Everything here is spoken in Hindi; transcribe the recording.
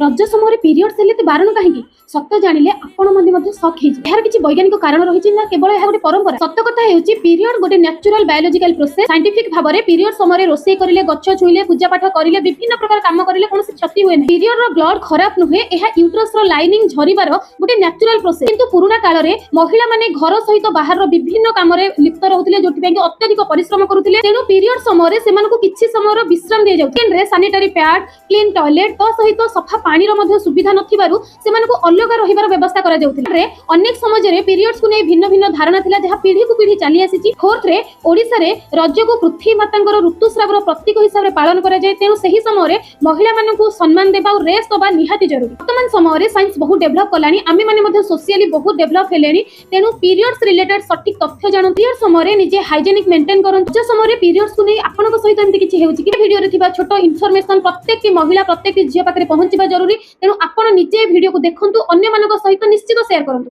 रज समय पीरियड्स हेले बारण कहीं सत जानिले आपण मध्य शक यार किसी वैज्ञानिक कारण रही ना केवल यह गोटे परंपरा। सत कथा हेउची पीरियड गोटे नेचुरल बायोलॉजिकल प्रोसेस। साइंटिफिक भाव में पीरियड समय रोषे करिले गच्छ छुईले पूजा पाठ करिले विभिन्न प्रकार काम करिले कोनोसी क्षति हुए नहीं। पीरियड रो ब्लड खराब नुहे यह यूट्रस रो लाइनिंग झरिबार गोटे नेचुरल प्रोसेस। किंतु पुराना काल रे महिला माने घर सहित बाहर रो विभिन्न काम रे लिप्त रहउथिले जोथि पे अत्यधिक परिश्रम करूथिले। तेनु पीरियड समय रे सेमानकु किछि समय रो विश्राम दिया जाउथि। रे सैनिटरी पैड क्लीन टॉयलेट तो सहित सफा पानी रो मध्ये सुविधा नथिबारु सेमानकु अलग रहिबार व्यवस्था करा जाउथिला। रे अनेक समाज रे पीरियड्स को नै भिन्न भिन्न धारणा थिला जहा पीढ़ी को पीढ़ी चली आसीची। फोर्थ रे ओडिसा रे रज को पृथ्वी मातांकर ऋतुस्रावर प्रतीक हिसाब रे पालन करा जाय। तेनु सही समय रे महिला मानकु सम्मान देबा और रेस्ट दबा निहाती जरूरी। वर्तमान समय रे साइंस बहुत डेवलप कलानी आमे माने मध्ये सोशली बहुत डेवलप हेलेनी। तेनु पीरियड्स रिलेटेड सटीक तथ्य जानन। पीरियड समय रे निजे हाइजेनिक मेंटेन करन। जे समय रे पीरियड्स को नै आपनक सहित एमति किछि हेउची कि वीडियो रे थिबा छोटो इन्फॉर्मेशन प्रत्येक की महिला प्रत्येक की झिया पाखरे पहुंचीबा जरूरी। तेनु आपण निजे वीडियो को देखंतु अन्य मानक सहित निश्चित शेयर करंतु।